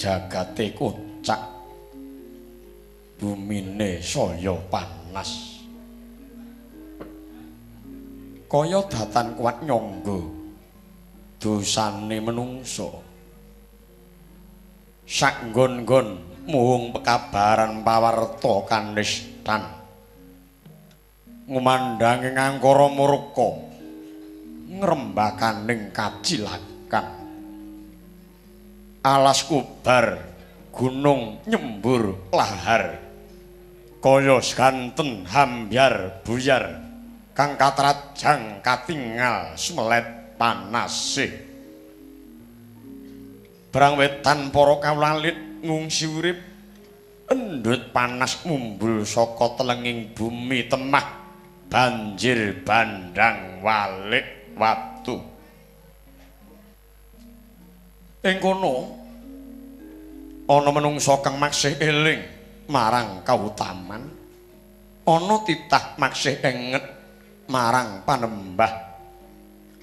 jagate kocak bumine saya panas kaya datan kuat nyangga dosane menungso sak nggon-nggon muhung pekabaran pawarta kanistan ngumandangi ngangkara murka ngrembakaning kacilakan alas kubar gunung nyembur lahar kaya ganten hambyar buyar kang katrajang katingal semelet panase barang wetan para kawlalit ngungsi urip endut panas mumbul saka telenging bumi temah banjir bandang walik watu ing kono ana menungsa kang maksih eling marang kautaman ana titah maksih enget marang panembah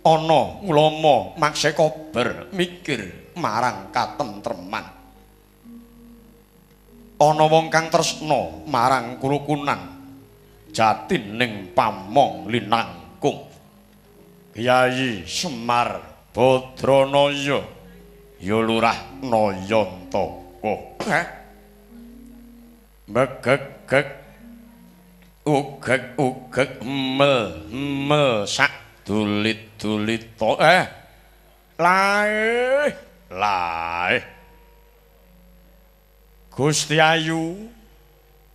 ana ulama maksih kober mikir marang katentreman ana wong kang tresna marang krukunan jatining pamong linangkung Kyai Semar Badranaya ya lurah Nayantaka megeg ugeg mel sak dulit-dulit lae Gusti Ayu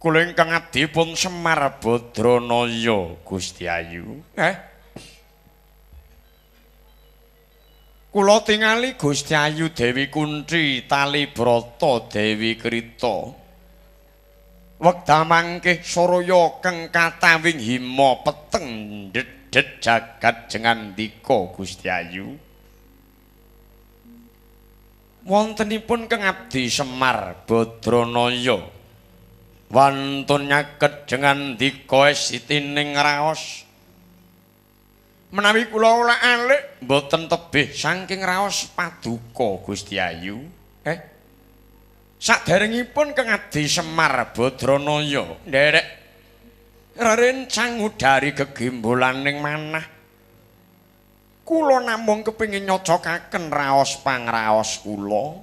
kula ingkang adipun Semar Badranaya Gusti Ayu kula tingali Gusti Ayu Dewi Kunthi Tali Brata Dewi Krita wekdal mangke Saraya kang katawing hima peteng dedet jagat jengandika Gusti Ayu wontenipun kang abdi Semar Badranaya wantun nyaket jengandika sitining raos menawi kula ora alik mboten tebih saking raos paduka Gusti Ayu saderengipun kang abdi Semar Badranaya nderek rerencang ngudari gegimbolaning manah kula namung kepengin nyocokaken raos pangraos kula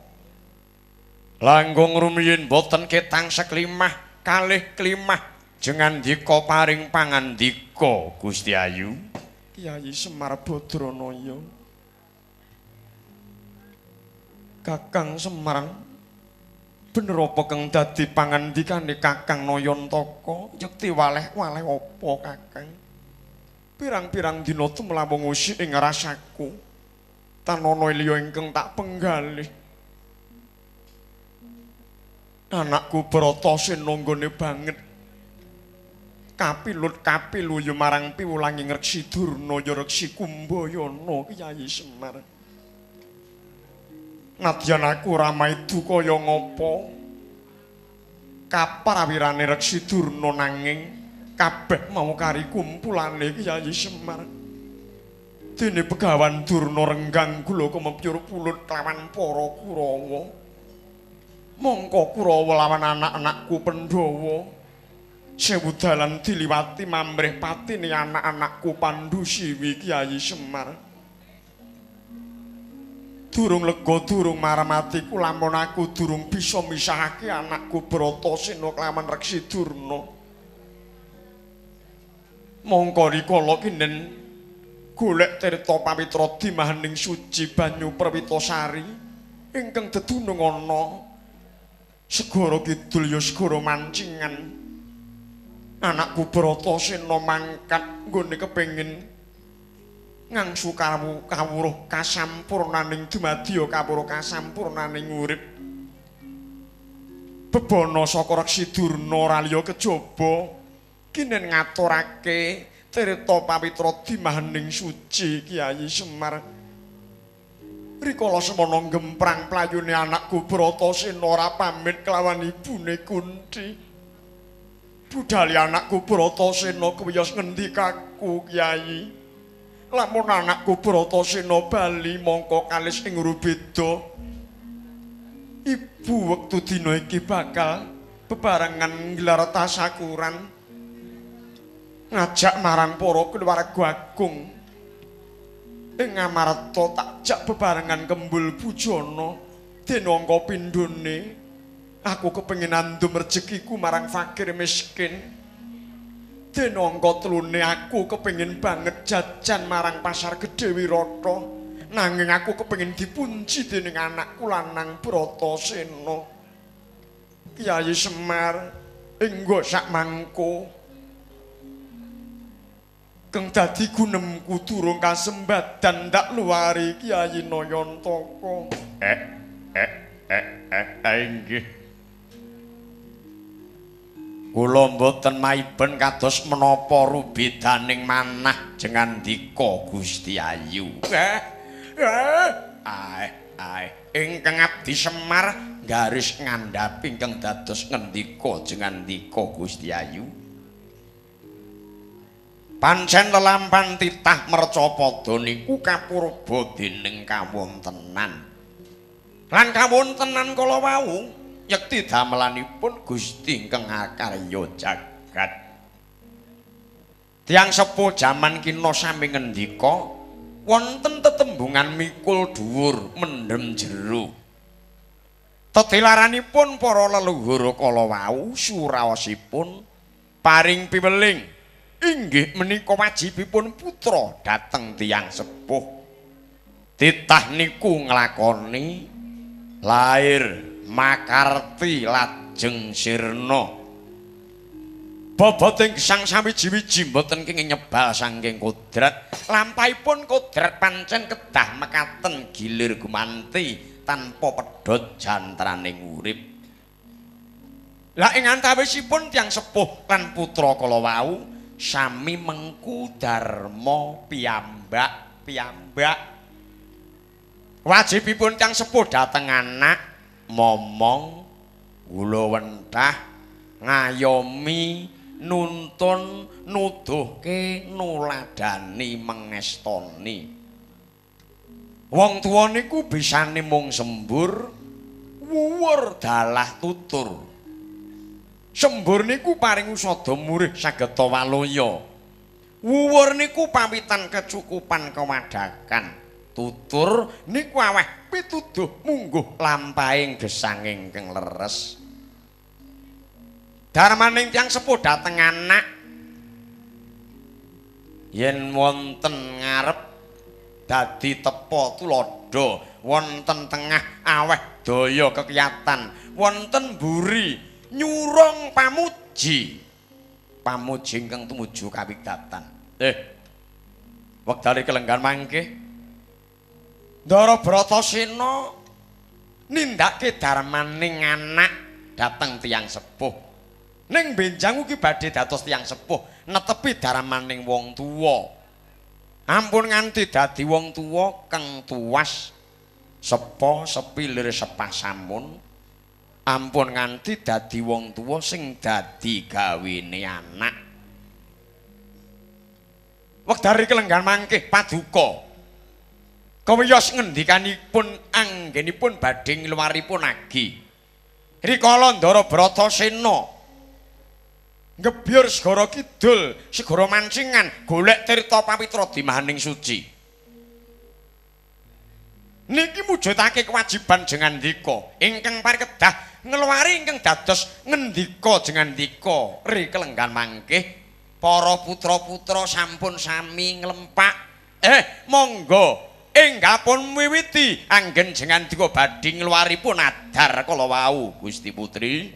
langkung rumiyin boten ketang seklimah kalih klimah jengandika paring pangandika Gusti Ayu Kyai Semar Badranaya Kakang Semar bener apa kang dadi pangandikane Kakang Nayantaka yekti waleh-waleh apa Kakang pirang-pirang dina tumlawung usih ing rasaku tan ana liya ingkang tak penggalih anakku Bratasena nggone banget kapilut-kapiluyu marang piwulangi Reksi Durna ya Reksi Kumbayana Kyai Semar nadyan aku ramaidu kaya ngapa kaprawirane Reksi Durna nanging kabeh mau kari kumpulane Kyai Semar dene Begawan Durna renggang kula kemepyur pulut lawan para Kurawa mongko Kurawa lawan anak-anakku Pandhawa sewu dalan diliwati mamrih patine anak-anakku Pandhusiwi Kyai Semar durung lega durung maramatiku lamun aku durung bisa misahake anakku Bratasena kelawan Reksi Durna mongko rikala kinden golek tirta pawitra dimahaning suci banyu Perwitasari ingkang dedunung ana segara kidul ya segara mancingan anakku Bratasena mangkat nggone kepengin ngangsu kawruh kasampurnaning dumadya kawruh kasampurnaning urip bebana saka Reksi Durna raliya kejaba kinen ngaturake tirta pawitra dimahaning suci Kyai Semar rikala semana gemprang playune anakku Bratasena ora pamit kelawan ibune Kunthi budhali anakku Bratasena kuwiyos ngendikaku Kyai lamun anakku Bratasena bali mongko kalis ing rubeda Ibu wektu dina iki bakal bebarengan nggelar tasyakuran ngajak marang para keluarga agung ing Ngamarta takjak bebarengan kembul bujana dina angka pindhone aku kepengin andum rezekiku marang fakir miskin dina angka telune aku kepengin banget jajan marang pasar Gedhe Wirata nanging aku kepengin dipunji dening anakku lanang Bratasena Kyai Semar enggo sak mangko kang dadi gunemku durung kasembadan ndak luari Kyai Nayantaka. Inggih. Kula mboten maiben kados menapa rubidaning manah jengandika Gusti Ayu. Ingkang Abdi Semar garis ngandhapi ingkang dados ngendika jengandika Gusti Ayu. Pancen lelampahan titah Mercapada niku kapurba dening kawontenan. Lan kawontenan kala wau yekti damelanipun Gusti ingkang akarya jagat. Tiyang sepuh jaman kina sami ngendika wonten tetembungan mikul dhuwur mendhem jero. Tetilaranipun para leluhur kala wau suraosipun paring piweling inggih menika wajibipun putra dhateng tiyang sepuh. Titah niku nglakoni lair makarti lajeng sirna. Boboting gesang sawiji-wiji mboten kenging nyebal saking kodrat. Lampahipun kodrat pancen kedah mekaten gilir gumanti tanpa pedhot jantraning urip. Lah ing antawisipun tiyang sepuh lan putra kala wau sami mengku dharma piyambak. Wajibipun tiyang sepuh dhateng anak momong kula wentah ngayomi nuntun nuduhke nuladani mengestoni. Wong tuwa niku bisane mung sembur wuwur dalah tutur. Sembur niku paring usada murih sageta walaya. Wuwur niku pawitan kecukupan kewadakan. Tutur niku aweh pituduh mungguh lampahing gesang ingkang leres. Darmaning tiyang sepuh dhateng anak yen wonten ngarep dadi tepa tuladha, wonten tengah aweh daya kekiyatan, wonten mburi nyurung pamuji ingkang tumuju kawigatan. Wektare kelenggan mangke Ndara Bratasena nindakake darmaning anak dhateng tiyang sepuh. Ning benjang ugi badhe dados tiyang sepuh netepi darmaning wong tuwa. Ampun nganti dadi wong tuwa kang tuwas sepa sepilir sepasamun. Ampun nganti dadi wong tuwa sing dadi gawene anak. Wektari kelenggan mangke paduka kawiyos ngendikanipun anggenipun badhe ngluwaripun agi. Rikala Ndara Bratasena ngebyur segara kidul segara mancingan golek tirta pawitra dimahaning suci. Niki mujudake kewajiban jengandika ingkang parikedah ngeluari ingkang dados ngendika jengandika ri kelenggan mangke para putra-putra sampun sami nglempak. Monggo enggal pun miwiti anggen jengandika badhe ngluwaripun adhar kala wau Gusti Putri.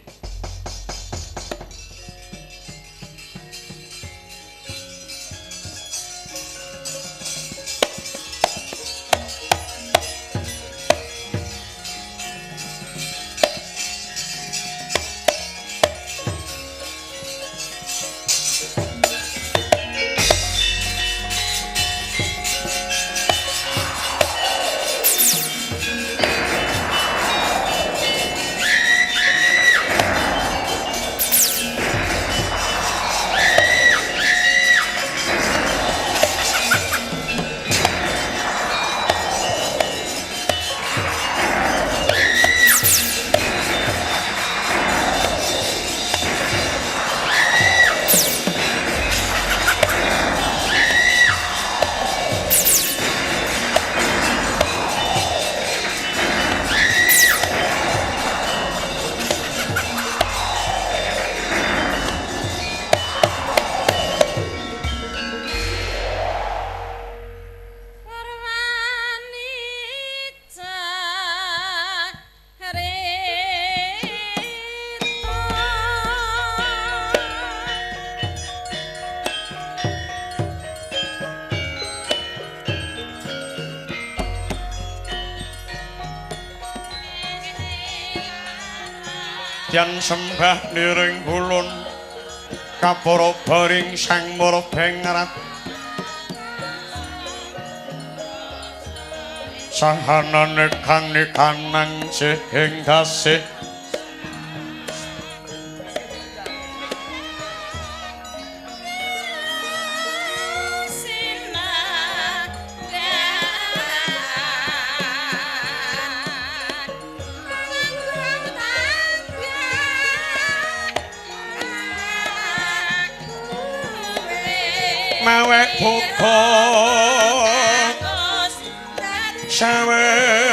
nadyan sembah niring kulun kapara baring sang mara bengrat sahanane kang nikanang sing dasih mawek buka sawekung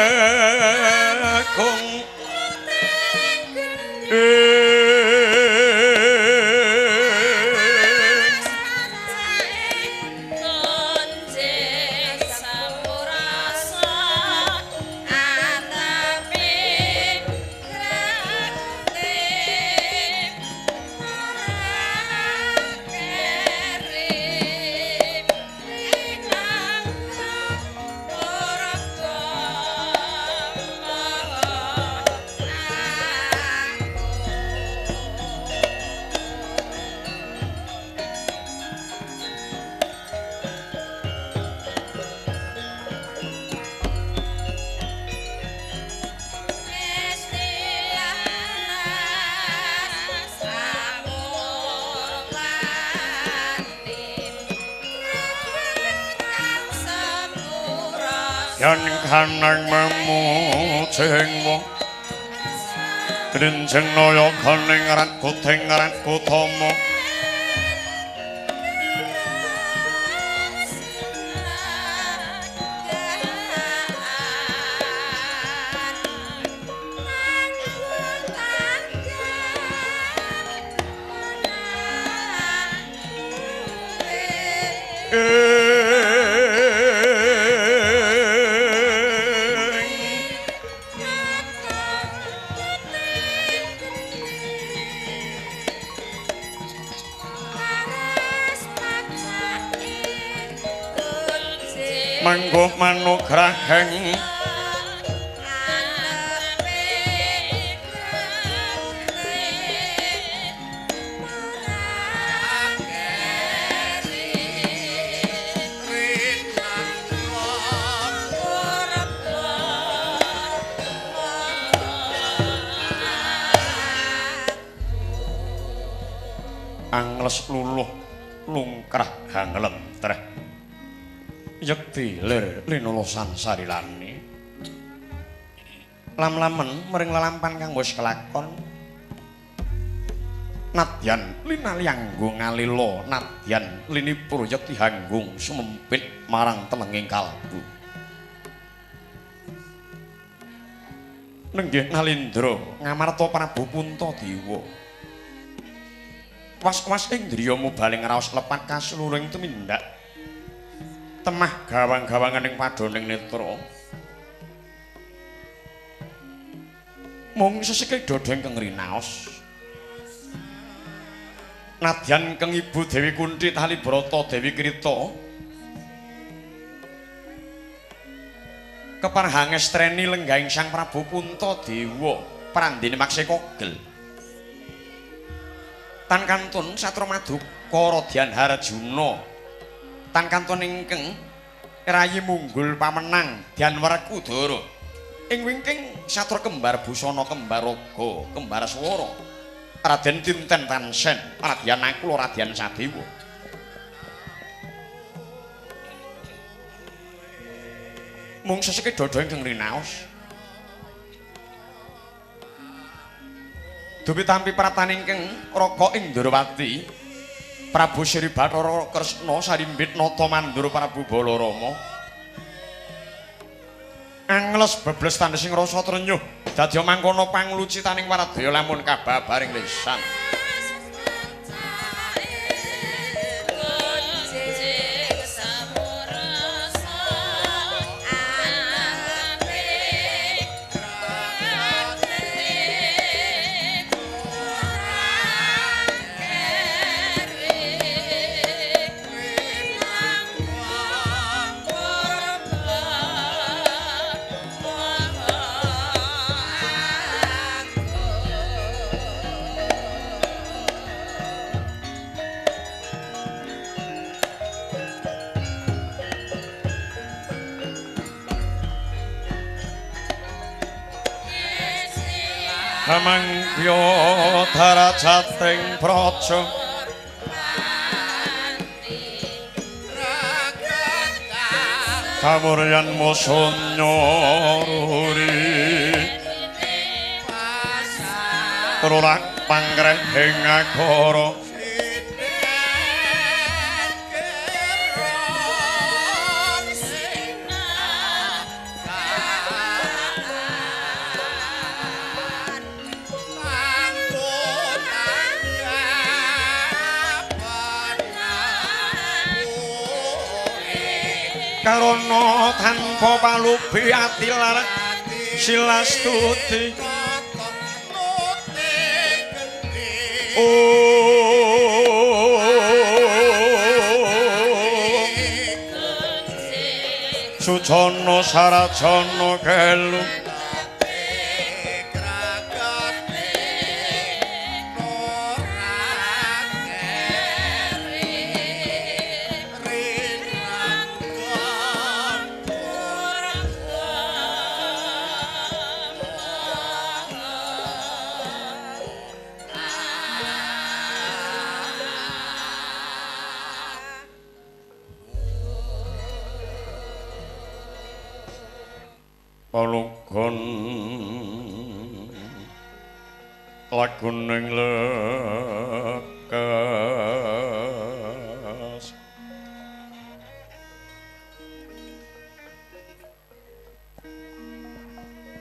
yen kanang memucing wong grenjeng naya kaning rat kuting rat kutama manggo manugrahing angles luluh lungkrah hanglentreh yekti lir linolosan sarilani lam-lamen mering lelampan kang wis kelakon nadyan linali anggung ngalila nadyan linipur yekti hanggung sumempit marang telenging kalbu nenggih Nalindra ngamarta Prabu Puntadewa was-was ing driyamu bali ngraos lepat kasluring tumindak temah gawang-gawangan ing padoning netra mung sesike dodeng keng rinaos nadyan keng ibu Dewi Kunthi Talibrata Dewi Krita keparhangestreni lenggahing Sang Prabu Puntadewa prandene makse kogel tan kantun Satra Maduka Radyan Harjuna tan kantun ingkang rayi munggul pamenang Dyan Werkudara ing wingking Satra kembar busana kembar raga kembar swara Raden Tinten Tansen Radyan Nakula Radyan Sadewa mung seseke dada ingkang rinaos dupi tampi prataning ingkang raga ing Ndrawati Prabu Sri Bathara Kresna sarimbit nata mandur Prabu Balarama angles bebles tandhesing rasa trenyuh dadi mangkono panglucitaning waradaya lamun kababaring lisan Hamangya darajating praja kamuryan musanya ruri terurak panggrehing agara karana tanpa palubi ati lar silastuti Sucana sarajana kelu palugon laguning lekas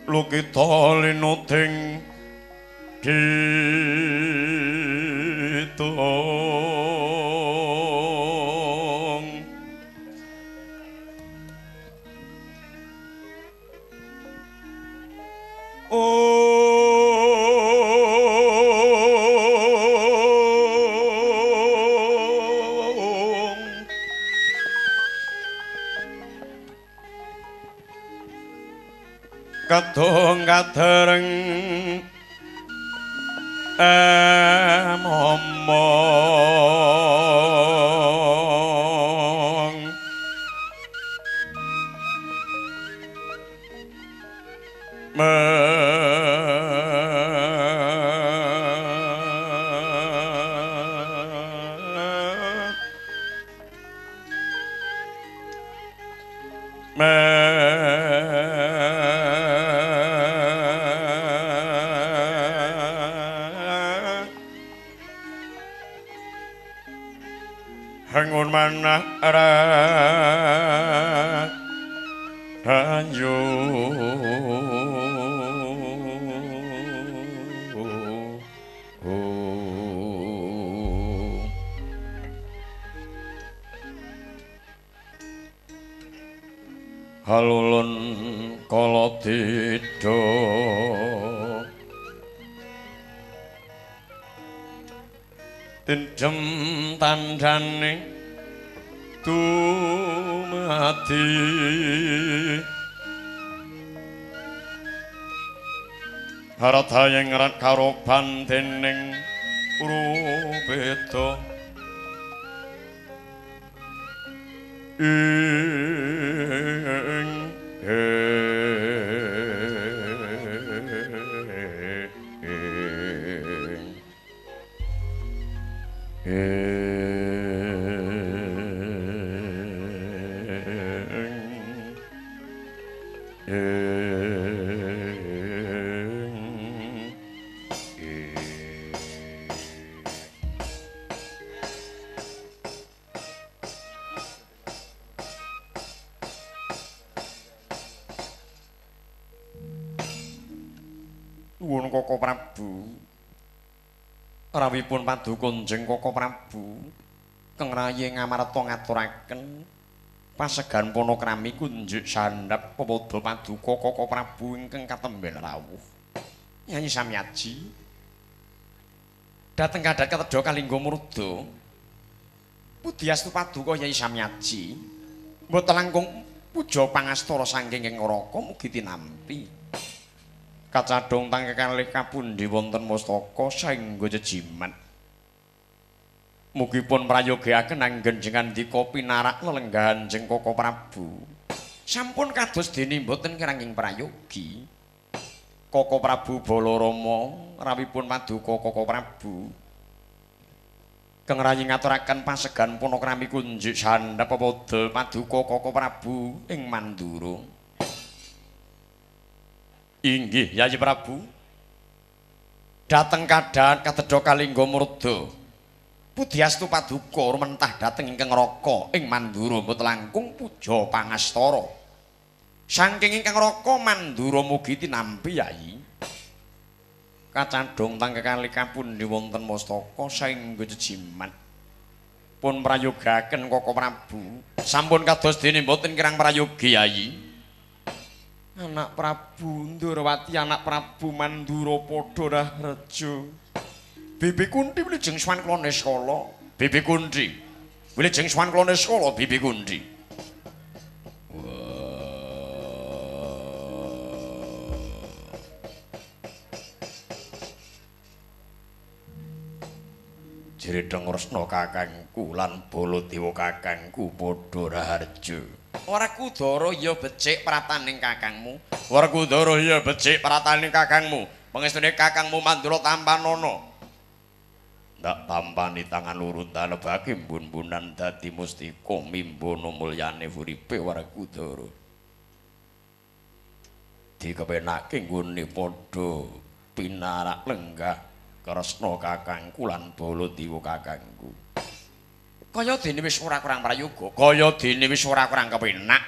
lukita linuting ditung kadung kadereng momong hangun manah rahayu halulun kala didha tinjem tandhane dumati haradayeng rat karo bandening urubeda Nuwun Koko Prabu. Rawipun padukunjing Koko Prabu. Keng Rayi ngamarta ngaturaken pasegan panakrami kunjuk sandhap pepada paduka Koko Prabu ingkang katemben rawuh. Nyai Samyaji. Dateng kadhat katedha Kalingga Murda. Pudhiastu paduka Nyai Samyaji. Mboten langkung puja pangastara saking ing Ngraka mugi tinampi. Kacadhong tangke kalih kapundi wonten mustaka saengga jejimat. Mugipun prayogiaken anggen jengandika pinarak lelenggahan jeng Koko Prabu. Sampun kados dene mboten kiranging prayogi. Koko Prabu Balarama rawipun paduka Koko Prabu. Keng rayi ngaturaken pasegan panakrami kunjuk sandhap pepoda paduka Koko Prabu ing Mandura. Inggih Yayi Prabu. Dateng kadhan katedha kalingga murda. Pudyastu paduka rumentah dhateng ingkang raka ing Mandura mboten langkung puja pangastara. Saking ingkang raka Mandura mugi tinampi Yayi. Kacandhong tangke kali kapundi wonten mastaka saengga jejimat. Pun prayogaken Koko Prabu. Sampun kados dene mboten kirang prayogi Yayi. Anak Prabu Ndrawati anak Prabu Mandura padha raja. Bibi Kunti wilujeng swan klone skala. Bibi Kunti wilujeng swan klone skala Bibi Kunti. Jridheng Resna kakangku lan Baladewa kakangku padha raharja. Warakudara ya becik prataning kakangmu. Warakudara ya becik prataning kakangmu. Pangestune kakangmu Mandura tampanana. Ndak tampani tangan loro dalebake mbun-bunan dadi mustika mimbana mulyane uripe Warakudara. Dikepenake nggone padha pinarak lenggah Kresna kakangku lan Baladewa kakangku. Kaya dene wis ora kurang prayoga, kaya dene wis ora kurang kepenak.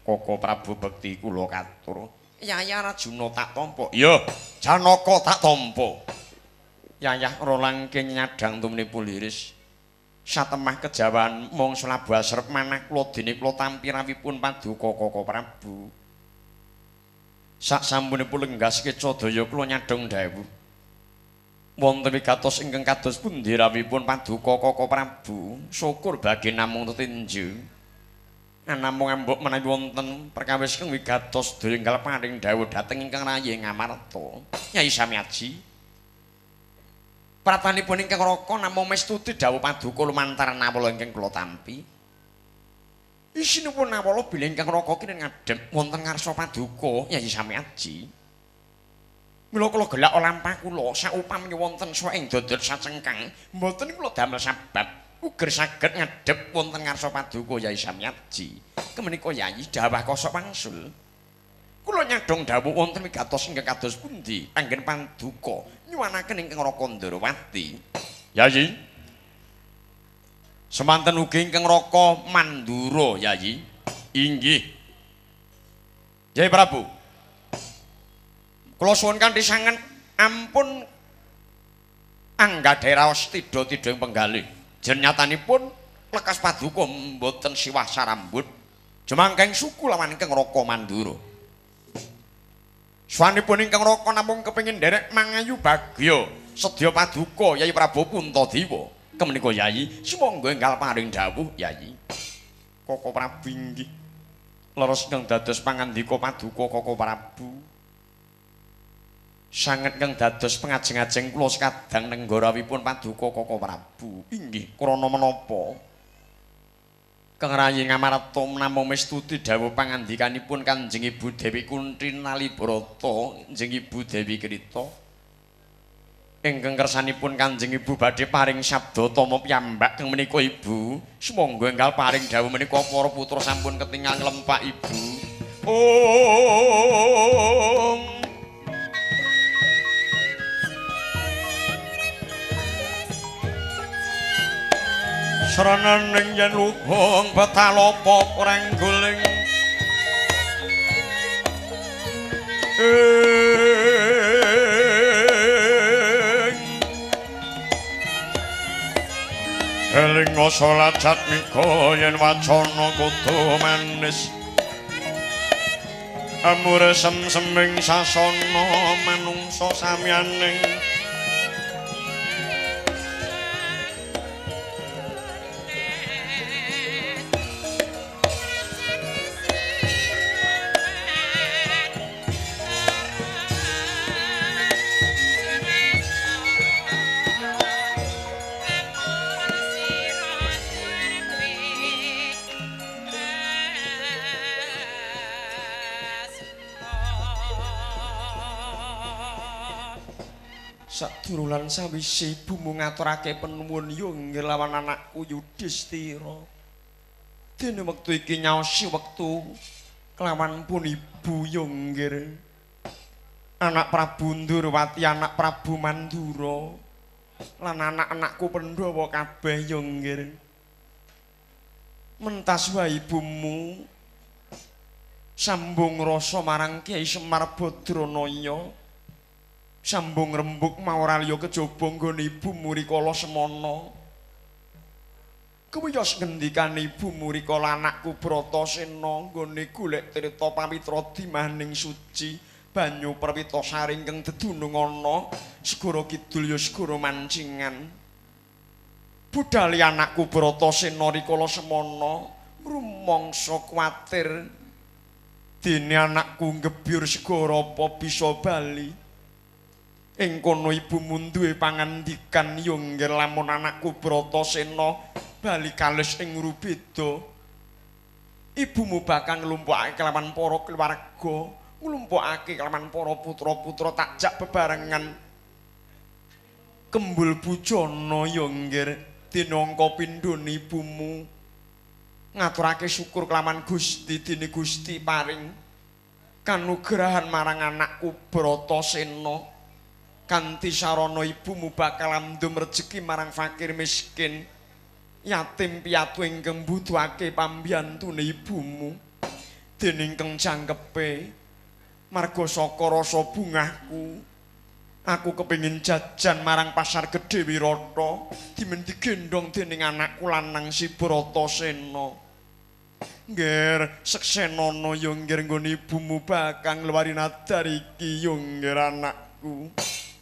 Koko Prabu bekti kula katur. Yayah Arjuna tak tampa. Ya, Janaka tak tampa. Yayah rolangking nyadhang tumene puliris. Satemah kejawan mongso labu asrep manah kula dene kula tampi rawipun paduka Koko Prabu. Sak sampunipun lenggas kecadaya kula nyadhong dawuh. Wonten wigatos ingkang kados pundi rawipun paduka Koko Prabu? Syukur bagi namung tetinju. Namung embok menawi wonten perkawis kang wigatos denggal paring dawuh dhateng ingkang rayi ngamarta. Nyai Samyaji. Pratanipun ingkang raka namung mestuti dawuh paduka lumantar nawala ingkang kula tampi. Isinipun nawala bilih ingkang raka kene ngadhep wonten ngarsa paduka Nyai Samyaji. Mila kula gelak lampah kula saupami wonten saeng dodot sacengkang mboten kula damel sabab uger saged ngadhep wonten ngarsa paduka Yai Samyaji. Kemenika Yayi dawah kosok wangsul. Kula nyadhong dawuh wonten wigatos ingkang kados pundi anggen paduka nyuwanaken ingkang Raka Ndrawati. Yayi. Semanten ugi ingkang Raka Mandura Yayi. Inggih. Yai Prabu. Kula suwun kanthi sanget ampun anggadhahi raos tidha-tidha ing penggalih. Jen nyatanipun lekas paduka mboten siwah sarambut jemangking suku lawan ingkang Raka Mandura. Swanipun ingkang Raka namung kepengin nderek mangayu bagya sedya paduka Yai Prabu Puntadewa. Kemenika Yayi sumangga enggal paring dawuh Yayi. Koko Prabu inggih. Leres ingkang dados pangandika paduka Koko Prabu. Sanget kang dados pengajeng-ajeng kula sekadang nenggarawipun paduka Koko Prabu. Inggih, krana menapa? Kang rayi ngamarta namung mestuti dawuh pangandikanipun Kanjeng Ibu Dewi Kunthi Nalibrata, Kanjeng Ibu Dewi Krita. Ingkang kersanipun Kanjeng Ibu badhe paring sabda tama piyambak kang menika Ibu. Sumangga enggal paring dawuh menika para putra sampun ketingal nglempak Ibu. Om Srananing yen luhung betalapa kurang guling eling salat jatmika yen wacana kudu manis amure semseming sasana manungsa samyaning Sadurungan sawise ibumu ngaturake penuwun ya nglawan anakku Yudhistira. Dene wektu iki nyaosi wektu kelawan pun ibu ya nggir. Anak Prabu Ndurwati, anak Prabu Mandura lan anak-anakku Pandhawa kabeh ya nggir. Mentas wae ibumu sambung rasa marang Kyai Semar Badranaya. Sambung rembug mawralya kejaba nggone ibumu rikala semana. Kewiyos ngendikane ibumu rikala anakku Bratasena nggone golek trita pawitra dimaning suci banyu perwita saring kang dedunung ana segara kidul ya segara mancingan. Budhale anakku Bratasena rikala semana rumangsa kuwatir dene anakku gebyur segara apa bisa bali. Ing kono ibumu duwe pangandikan ya nggih lamun anakku Bratasena bali kalih ing Rubeda. Ibumu bakal nglumpukake kelawan para keluarga, nglumpukake kelawan para putra-putra takjak bebarengan kembul bujana ya nggih dinangka pindhone ibumu ngaturake syukur kelawan Gusti dene Gusti paring kanugrahan marang anakku Bratasena. Kanthi sarana ibumu bakal andum rejeki marang fakir miskin, yatim piatu ingkang mbutuhake pambiyantune ibumu. Dening kang jangkepe marga saka rasa bungahku, aku kepengin jajan marang pasar gedhe Wirata dimen digendhong dening anakku lanang si Bratasena. Ngger seksenana ya ngger nggone ibumu bakal ngluwari nadar iki ya ngger anakku.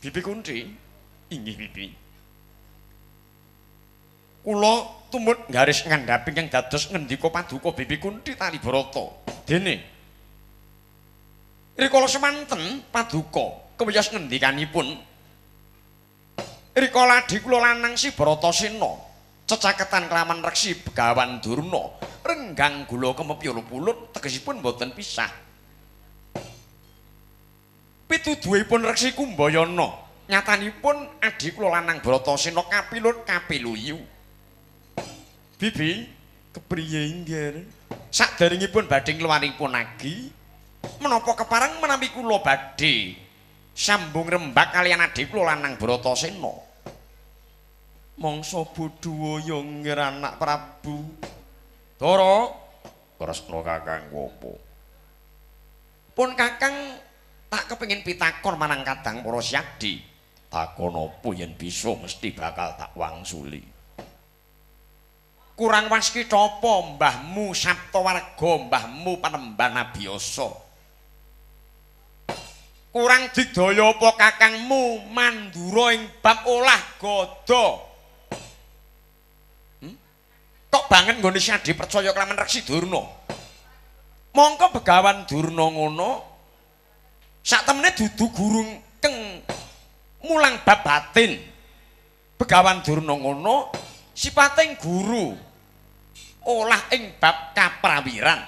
Bibi Kunthi, inggih Bibi. Kula tumut garis ngandhapi kang dados ngendika paduka Bibi Kunthi Talibrata. Dene rikala semanten paduka kewiyos ngendikanipun rikala adhi kula lanang si Bratasena cecaketan kelawan Reksi Begawan Durna renggang gula kemepya pulut tegesipun boten pisah. Pituduhipun Reksi Kumbayana nyatanipun adhi kula lanang Bratasena kapilut kapiluyu. Bibi kepriye nggih? Saderengipun badhe ngluwaripun agi menapa kepareng menawi kula badhe sambung rembag kaliyan adhi kula lanang Bratasena. Mangsa bodho ya nggih anak Prabu. Dara Kresna Kakang apa? Pun Kakang tak kepengin pitakon marang kadang para syadi. Takon apa yen bisa mesti bakal tak wangsuli. Kurang waskita apa mbahmu Saptawarga, mbahmu Panembahan Abiyasa? Kurang digdaya apa kakangmu Mandura ing bab olah gada? Kok banget nggone syadi percaya kelawan Reksi Durna? Mongko Begawan Durna ngono sak temene dudu gurung keng mulang bab batin. Begawan Durna ngono sipating guru olah ing bab kaprawiran.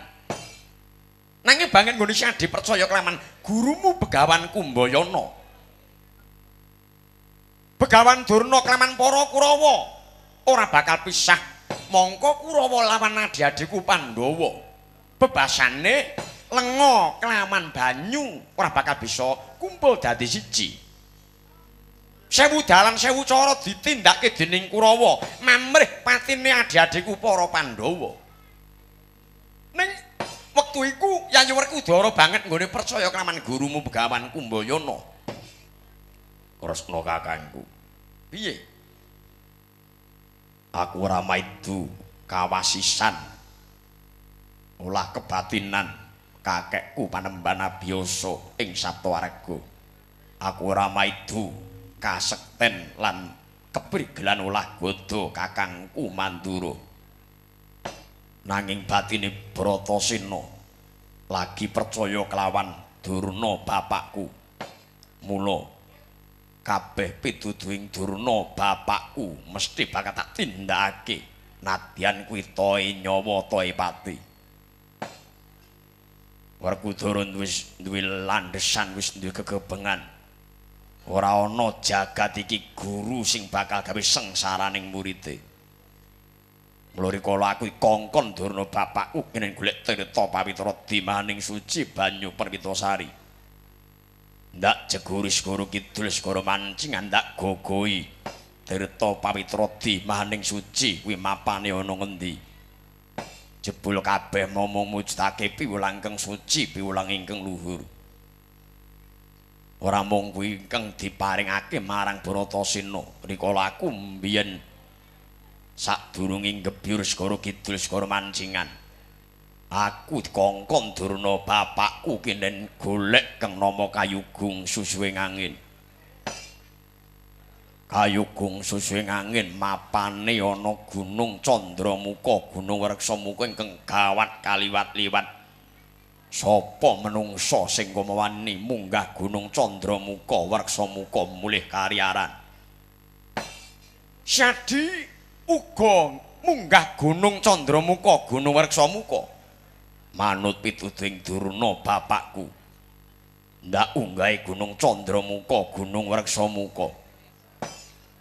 Nanging banget nggone syadi percaya kelawan gurumu Begawan Kumbayana. Begawan Durna kelawan para Kurawa ora bakal pisah. Mongko Kurawa lawan adi-adiku Pandhawa bebasane lenga kelawan banyu ora bakal bisa kumpul dadi siji. Sewu dalan sewu cara ditindakake dening Kurawa mamrih patine adi-adiku para Pandhawa. Ning wektu iku Yayi Werkudara banget nggone percaya kelawan gurumu Begawan Kumbayana. Kresna kakangku. Piye? Aku ora maidu kawasisan olah kebatinan kakekku Panembahan Abiyasa ing Saptawarga. Aku ora maidu kasekten lan keprigelan olah gada kakangku Mandura. Nanging batine Bratasena lagi percaya kelawan Durna bapakku. Mula kabeh pituduhing Durna bapakku mesti bakal tak tindakake nadyan kuwi toe nyawa toe pati. Werkudara wis duwe landhesan, wis duwe gegebengan Ora ana jagat iki guru sing bakal gawe sengsaraning muridé. Mula rikala aku kongkon durna bapakku kenen golek tirta pawitra dimaning suci banyu Perwitasari. Ndak jeguri segara kidul segara mancing ndak gogoi. Tirta pawitra dimaning suci kuwi mapane ana ngendi? Jebul kabeh momong mujudake piwulang kang suci, piwulang ingkang luhur. Ora mung kuwi ingkang diparingake marang Bratasena. Rikala aku mbiyen sadurunge gebyur segara kidul segara mancingan. Aku dikongkon durna bapakku kenen golek kang nama Kayugung Susuing Angin. Kayugung Susuing Angin mapane ana Gunung Candramuka, Gunung Reksamuka ingkang gawat kaliwat-liwat. Sapa menungsa sing kumawani munggah Gunung Candramuka Werksamuka mulih kariaran. Syadi uga munggah Gunung Candramuka, Gunung Werksamuka. Manut pitutuhing Durna bapakku. Ndak unggahe Gunung Candramuka, Gunung Werksamuka.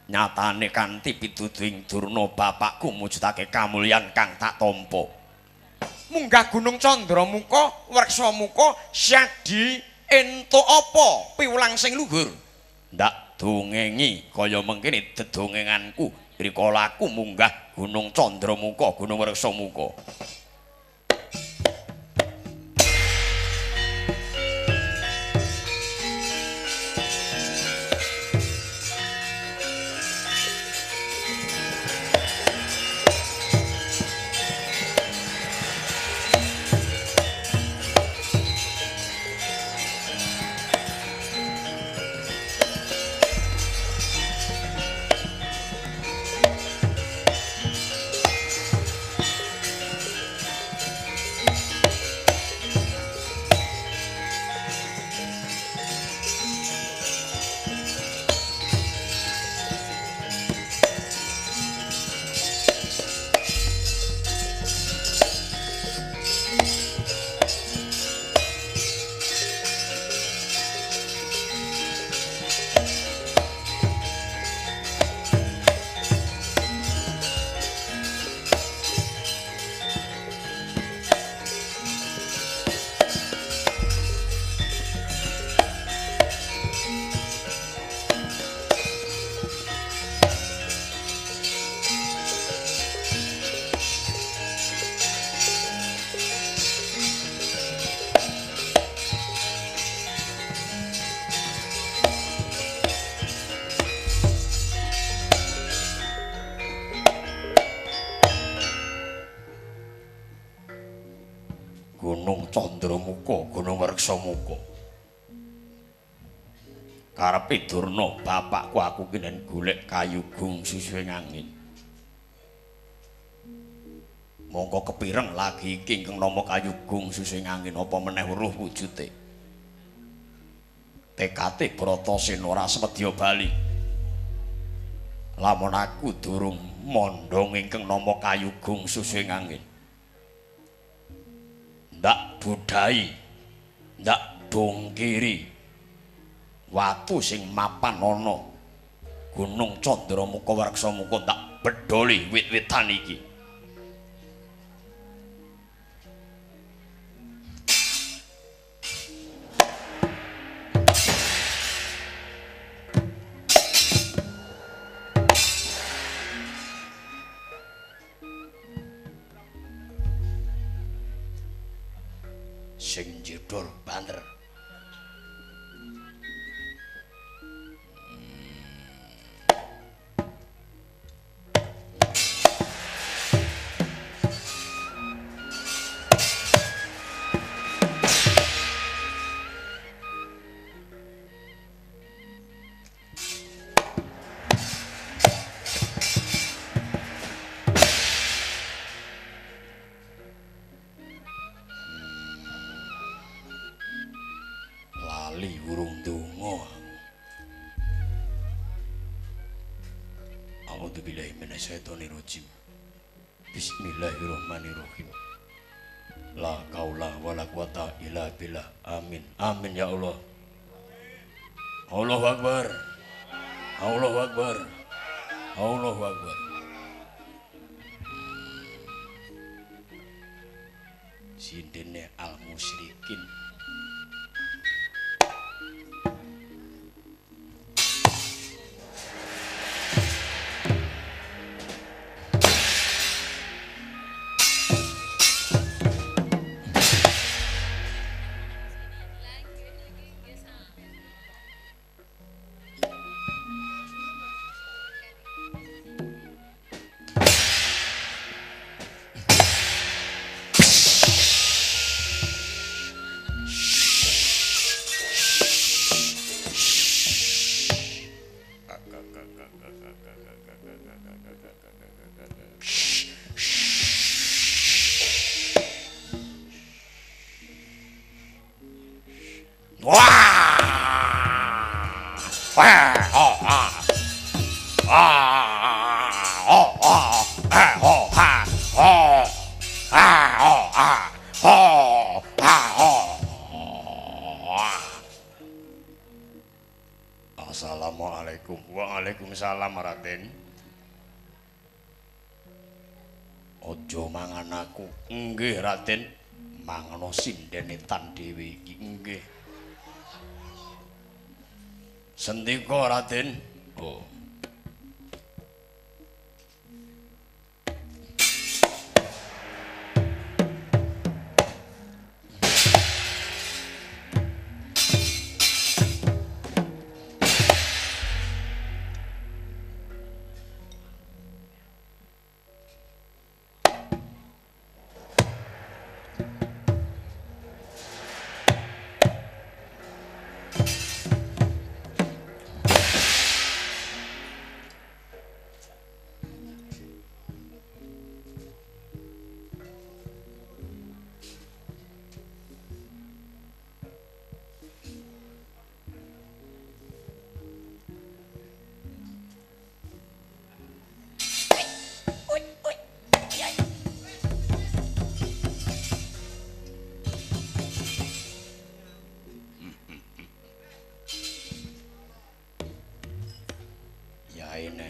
Nyatane kanthi pitutuhing Durna bapakku mujudake kamulyan kang tak tampa. Munggah Gunung Candramuka, Werksamuka syadi entuk apa piwulang sing luhur? Ndak dongengi kaya mengkene dedongenganku rikala aku munggah Gunung Candramuka, Gunung Werksamuka. Gunung Candramuka, Gunung Werksamuka. Karepe Durna bapakku aku kenen golek Kayugung Susuing Angin. Mongko kepireng lagi iki ingkang nama Kayugung Susuing Angin apa meneh weruh wujude. Tekate Bratasena ora semedya bali. Lamun aku durung mondhong ingkang nama Kayugung Susuing Angin. Ndak budhai, ndak dongkiri watu sing mapan ana Gunung Candramuka Werksamuka ndak bedholi wit-witan iki. Sing jedol banter. Lali urung donga. A'udzubillahi minasyaitonir rajim. Bismillahirrahmanirrahim. La qaula wala quwata illa billah. Amin. Amin ya Allah. Allahu Akbar. Allahu Akbar. Allahu Akbar. Sindene al-musyrikin. Assalamualaikum. Waalaikumsalam Raden. Aja mangan aku. Nggih Raden. Mangana sindene tan dhewe iki nggih. Sendika Raden. Oh.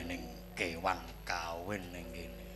Ning kewan kawin ning kene.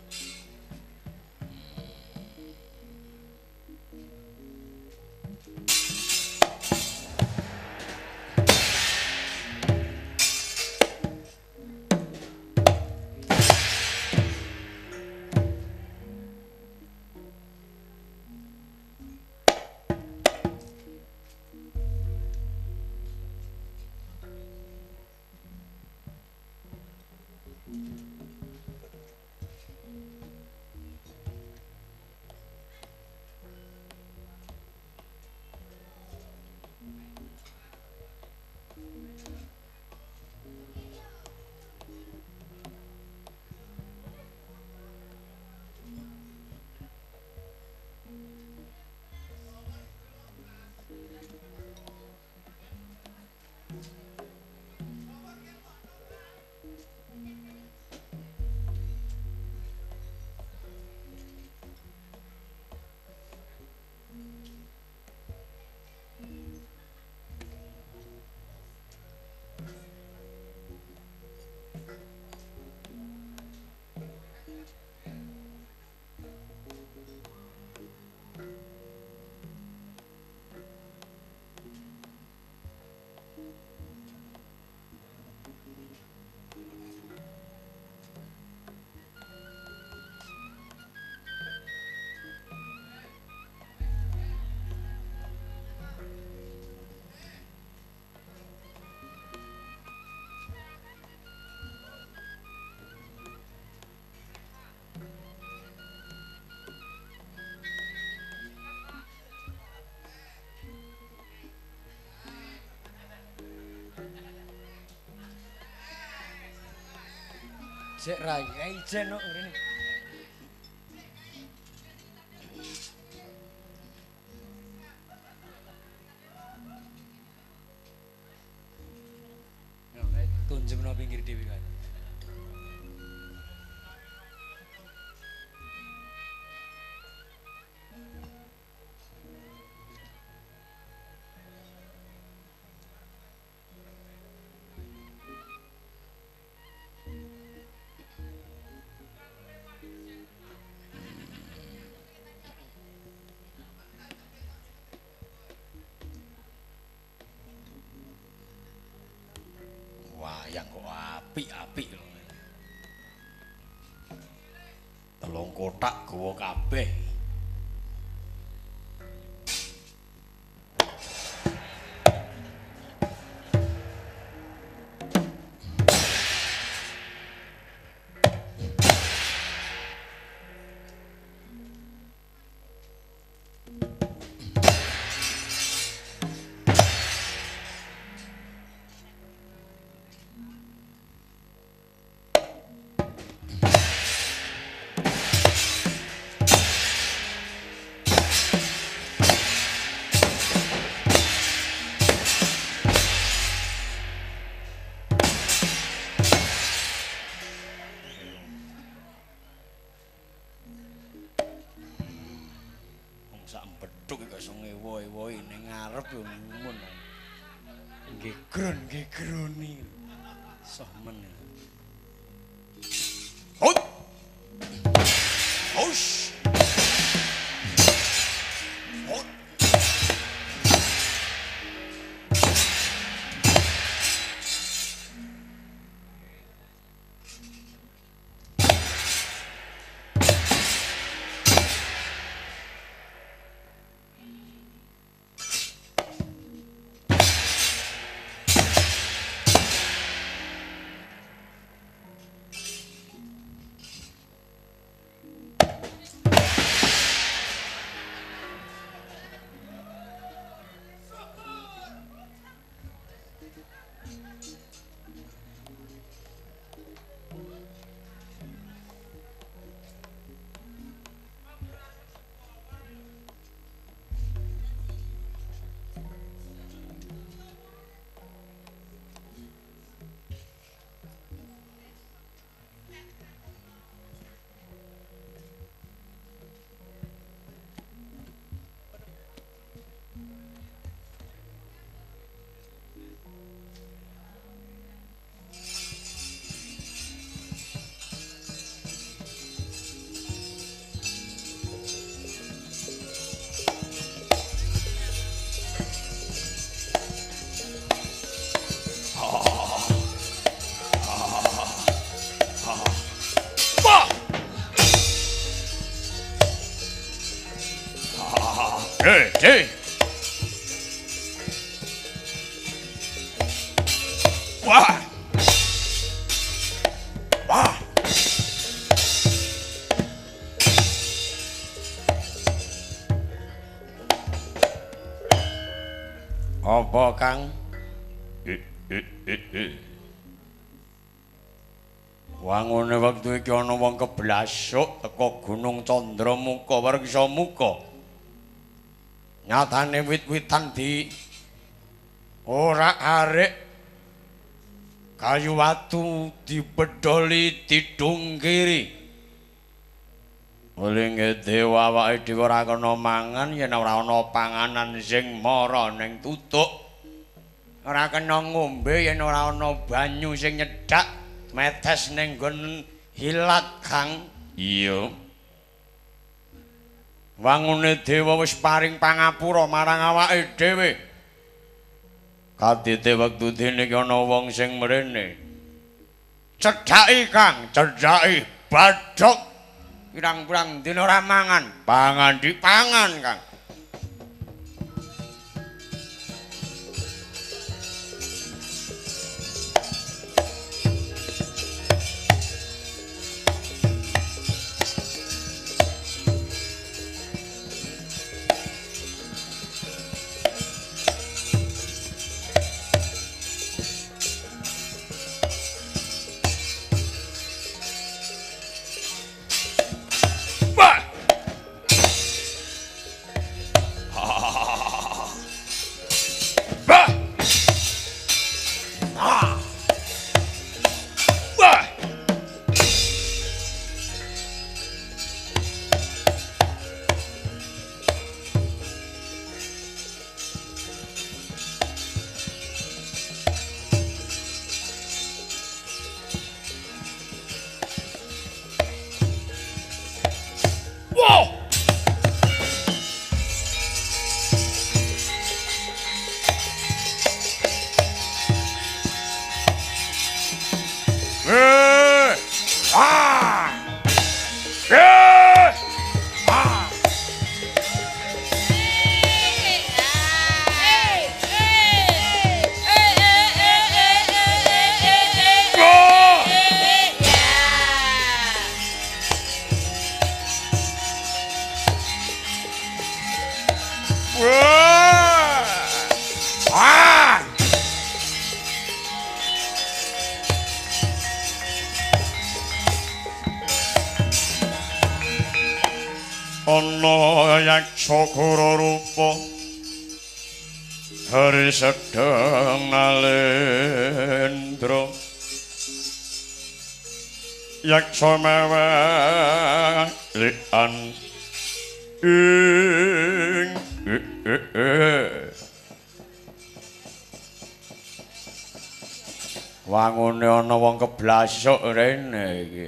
Cek rai, ijen kok ngene. Tunjukno pinggir dhewe kae. apik-apik lho. Telung kotak gawa kabeh. Sak bedhuk kok iso ngewo-ewohi ning ngarep yo nyumun. Nggih groni. Soh men. Hot. Hush. Hot. Hey. Wah. Apa, Kang? Wangune wektu iki ana wong keblasuk teka Gunung Candramuka Werksamuka. Nyatane wit-witan di ora arek kayu watu dibedholi didungkiri. Mulinge dewa awake dhewe ora kena mangan yen ora ana panganan sing mara ning tutuk. Ora kena ngombe yen ora ana banyu sing nyedhak metes ning nggon hilat, Kang. Iya. Wangune dewa wis paring pangapura marang awake dhewe. Kadite wektu dene iki ana wong sing mrene. Cedhaki, Kang, cedhaki badhok. Pirang-pirang dina ora mangan, pangan dipangan, Kang. ana yaksa kura rupa hari sedang nalendra yaksa mawalian ing wangune ana wong keblasok rene iki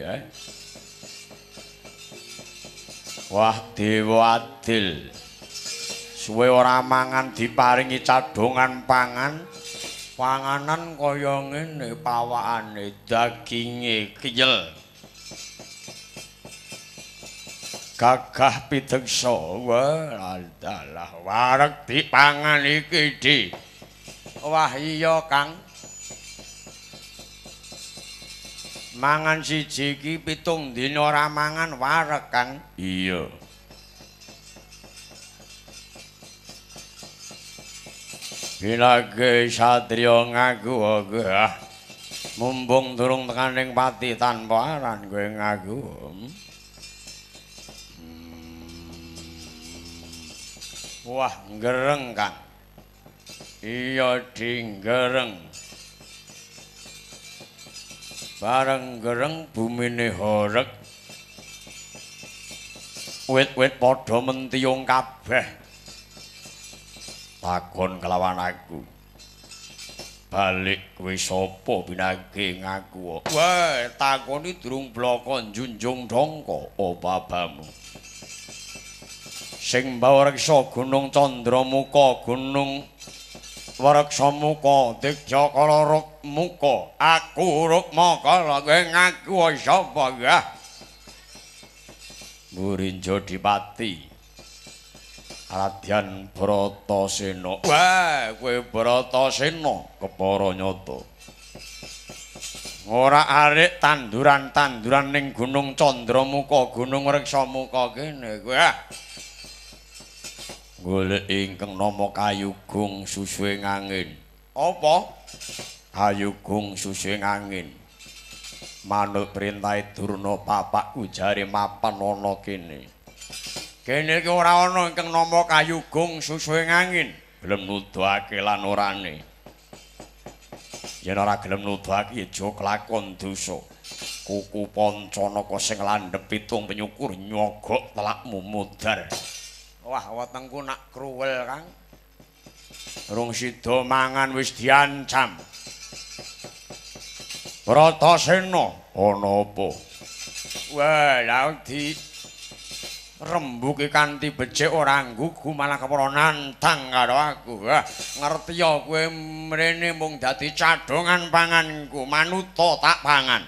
Wah dewa adil suwe ora mangan diparingi cadongan panganan kaya ngene pawakane daginge kiyel gagah pideksa wah adalah wareg dipangan iki di wah iya Kang mangan siji iki 7 dina ora mangan wareg Kang iya Bilage satriya ngaku mumpung durung tekaning pati tanpa aran kowe ngaku wah ngereng Kang iya dinggereng bareng gereng bumine horeg wit-wit padha mentiyung kabeh takon kelawan aku balik kowe sapa binage ngaku wah takoni durung bloko junjung dongko babamu sing mbawa reksa gunung Candramuka gunung Wareksa muka Digja kala ruk muka aku Rukmaka kowe ngaku sapa ya Burinjo Dipati Radyan Bratasena wah kowe Bratasena kepara nyata ora arik tanduran-tanduran ning Gunung Candramuka Gunung Reksamuka kene kowe golek ingkang nama Kayugung Susuing Angin. Apa? Kayugung Susuing Angin. Manut perintah Durna bapakku jare mapan ana kene. Kene iki ora ana ingkang nama Kayugung Susuing Angin. Gelem nuduhake lan orane. Yen ora gelem nuduhake aja kelakon dosa. Kuku Pancanaka sing landhep pitung penyukur nyogok telakmu mudhar. Wah, wetengku nak kruwel, Kang. Rung sida mangan wis diancam. Bratasena ana apa? Wah, lha di rembuke kanthi becik ora nggugu malah kepara nantang karo aku. Wah, ngerti ya kowe mrene mung dadi cadongan panganku, manuta tak pangan.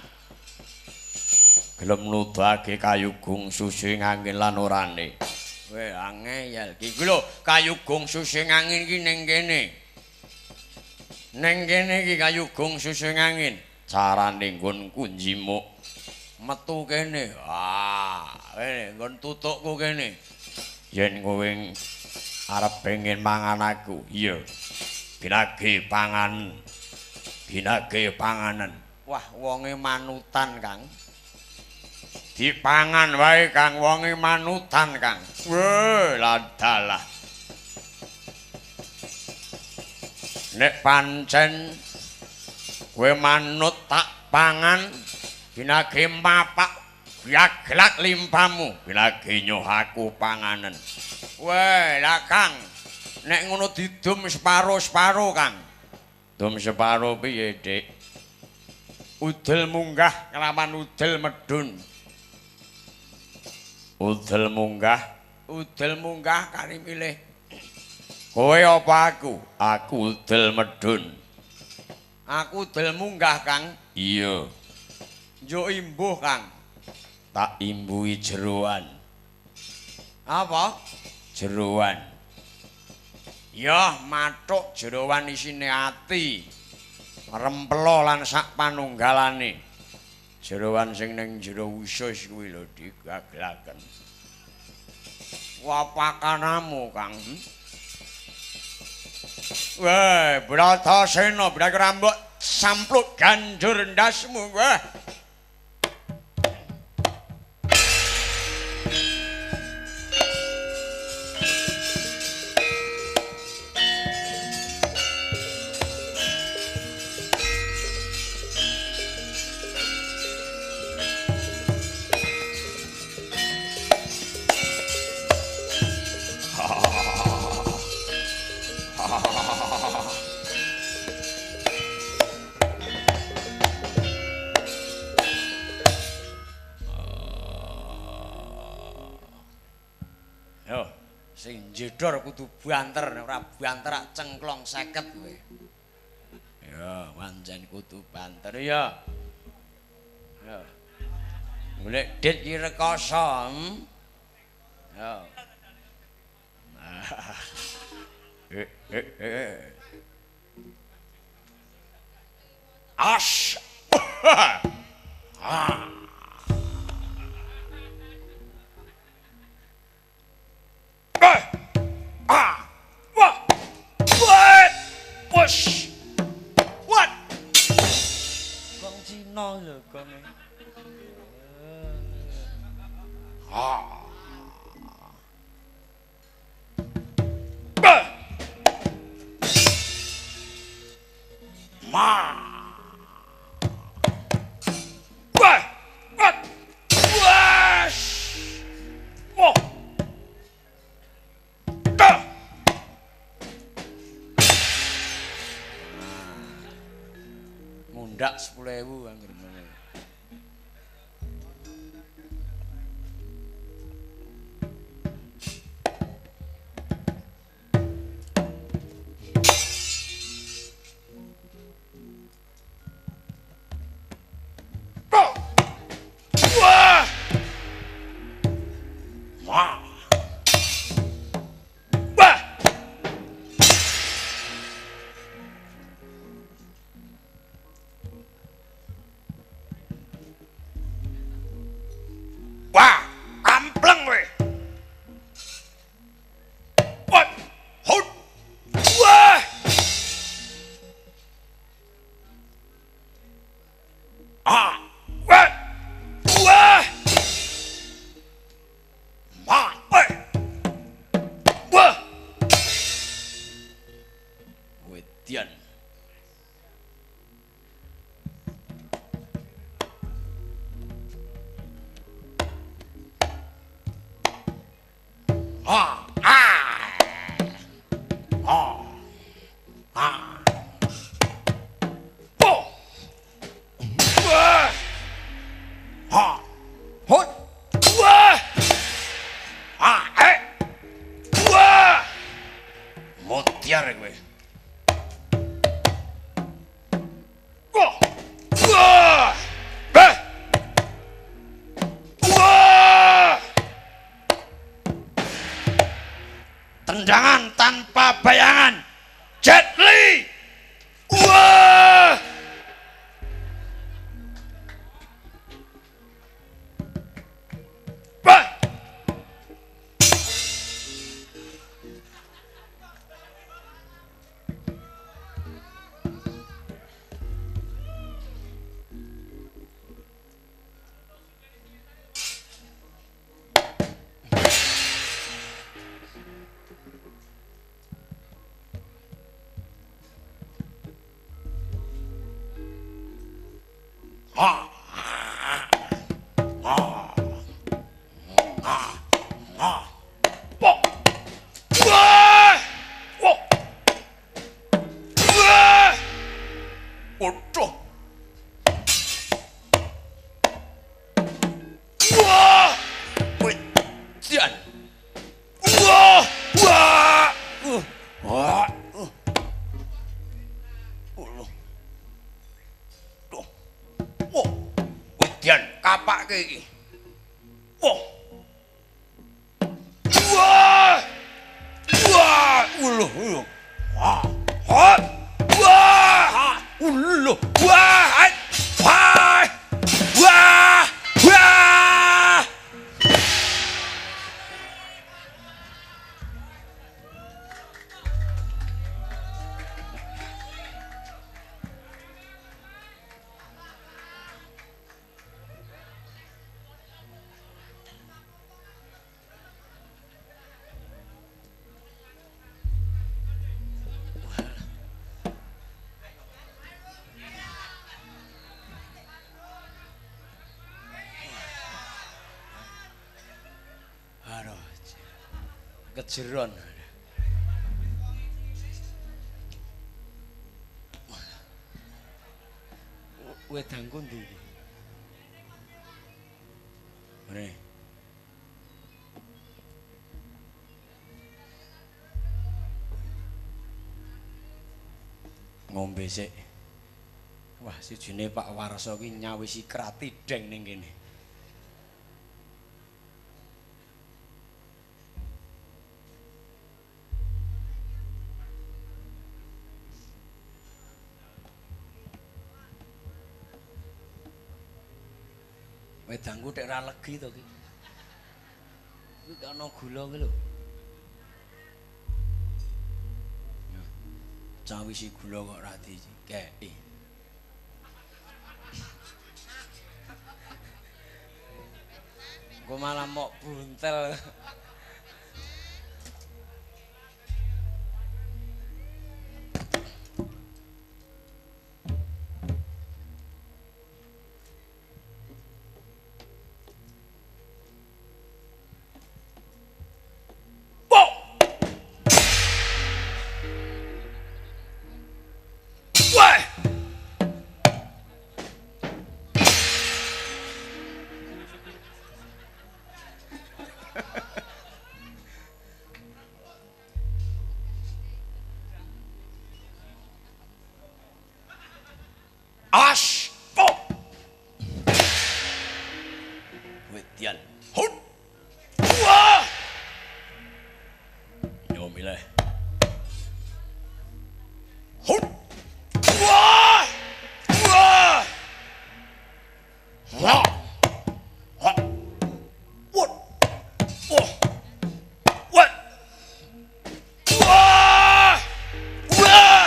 Gelem nuduhake Kayugung Susuing Angin lan orane. Weh angel iki lho Kayugung Susuing Angin iki ning kene. Ning kene iki Kayugung Susuing Angin. Carane nggonku njimuk metu kene. Ah, kene nggon tutukku kene. Yen kowe arep pengen mangan aku, iya. Binage pangan. Binage panganan. Wah, wonge manutan, Kang. Dipangan wae Kang wonge manutan Kang. Weh, ladalah. Nek pancen kowe manut tak pangan binage mapak biaglak limpamu binage nyoh aku panganen. Weh, lah Kang. Nek ngono didum separo-separo Kang. Dum separo piye, Dik? Udel munggah kelawan udel medun. Udel munggah kari milih. Kowe apa aku? Aku udel medun. Aku udel munggah, Kang. Iya. Njuk imbuh, Kang. Tak imbuhi jeroan. Apa? Jeroan. Ya, mathuk jeroan isine ati. Rempelo lan sak panunggalane. Jeroan sing ning jero usus kuwi lho digaglaken. Wapakanamu, Kang. Wah, Bratasena brak rambut sampluk ganjur ndasmu, wah. Yo, sing jedor kudu banter, ora banter ak cengklong 50 kowe. Ya, pancen kudu banter ya. Ya. Golek dit ki rekoso. Ya. Ash. Ah. Push. What? Kong Cina lho kong. Ah. Ma. What? What? Wash. Oh. Mundak 10.000 anggere ngono. Wah! Wah! Wah! Wah, ampleng kowe. What? Hold. Wah. Ah. What? Wah. Ma. Wah. Wah. Wedian. Ah, ah, ah, ah, oh, wah, ah, hot, wah, ah, wah, mutiar gue, wah, wah, wah. Tendangan tanpa bayangan. Jet Li. Wah. Bah. Ah. Ah. Ah. Ah. Wah. Wah. Wah. Wah. Waduh. Wah. Wedian. Wah. Wah. Wah. Wah, wedian kapake iki. Wah. Wah. Wah, uluh. Wah. Wah. Wah. Uluh. Wah. Wah. Wah. Wah. Aduh, kejeron. Wedangku ndi iki? Mrene. ngombe sik. Wah, sijine Pak Warsa ki nyawisi kratideng ning kene. Wedangku tek ora legi to ki. Kuwi ana gula ki lho. Cawisi gula kok ora dikeki. Kok malah mok buntel. Ash! Pop! Wedian. Hut! Wah! Yo milih. Hut! Wah! Wah! Wah! Hot! What? Wah! What? Wah! Wah!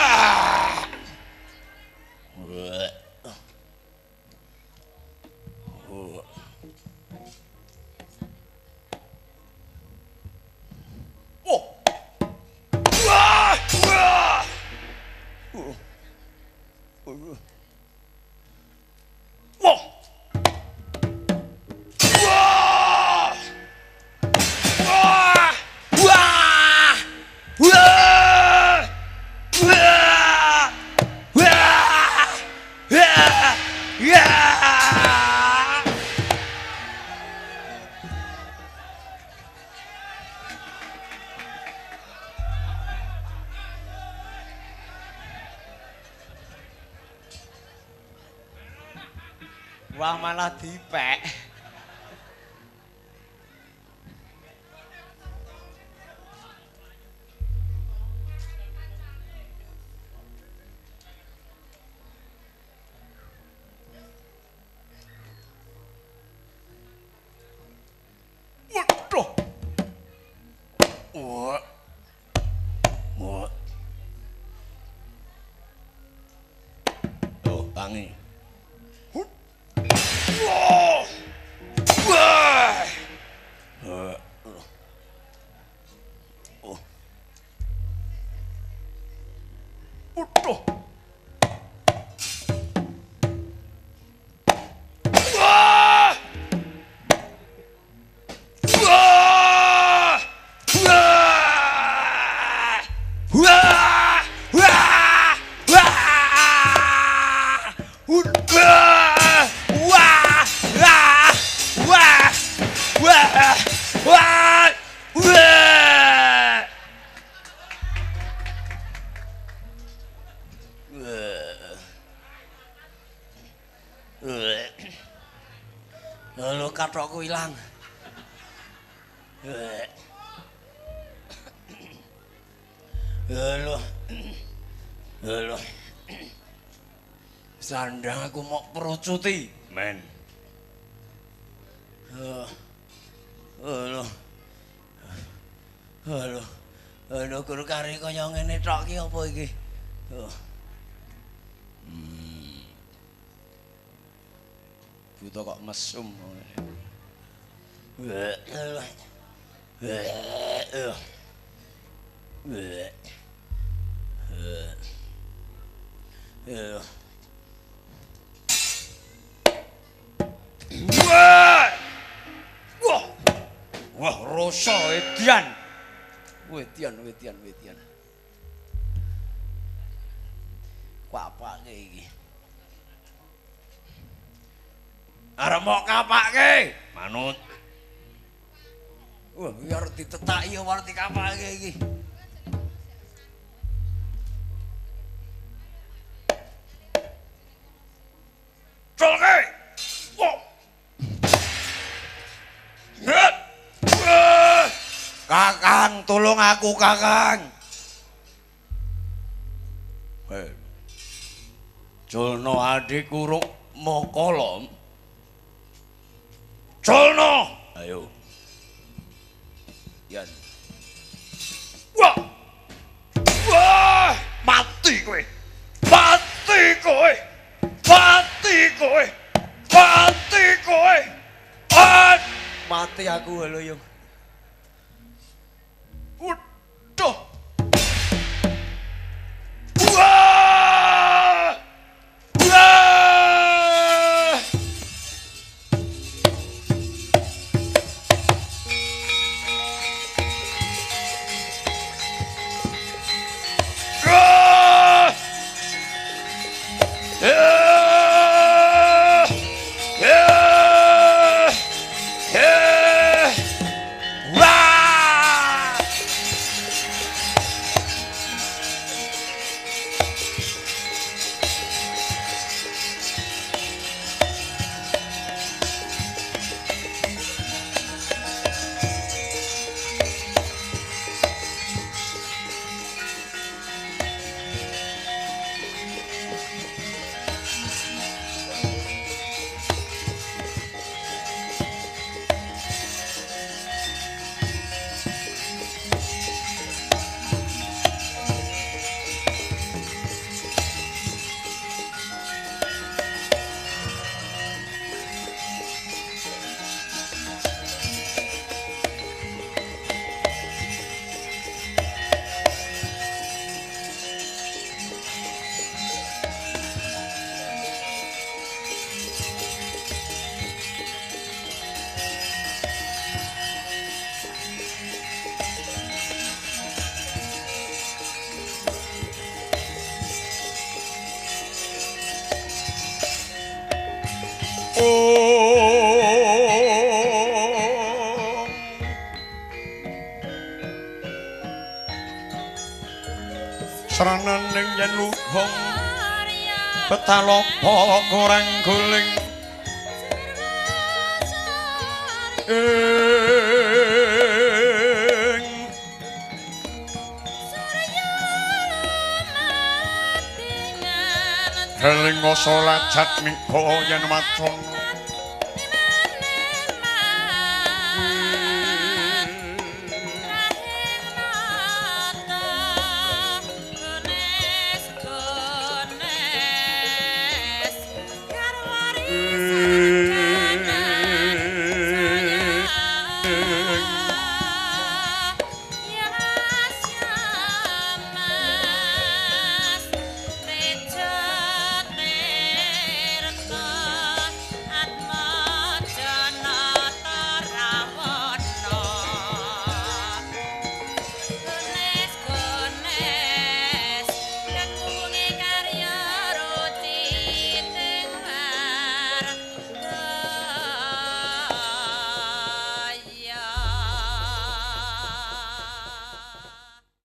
Wah malah dipek. Waduh. Wah. Wah. Oh, tangi. Wah! Wah! Oh. Udah. Wah! Wah! Wah! Wah! Wah! Wah! Udah. Wah! Wah! Wah! Wah! Wah! Wah! Lho kathokku ilang. Lho. Lho. Sandang aku mau perucuti. Men. Lho. Lho. Lho guru kari kaya ngene tok ki apa iki? Buta kok mesum. Wah! Wah! Wah, rasa edian. Wedian. Kapake iki. Arep mok kapake. Manut. Wah, iki arep ditetaki ya arep dikapake iki. Kakang, tolong aku Kakang. Julno adik kurung mokolom. Julno, ayo. Yan. Wah, wah, mati kowe, mati kowe, mati kowe, mati kowe. Mati aku lho Yung. Udah. Wah! Wah! Wah! Srananing yen luhung petalopo goreng guling Heling salat jatmiko yen waton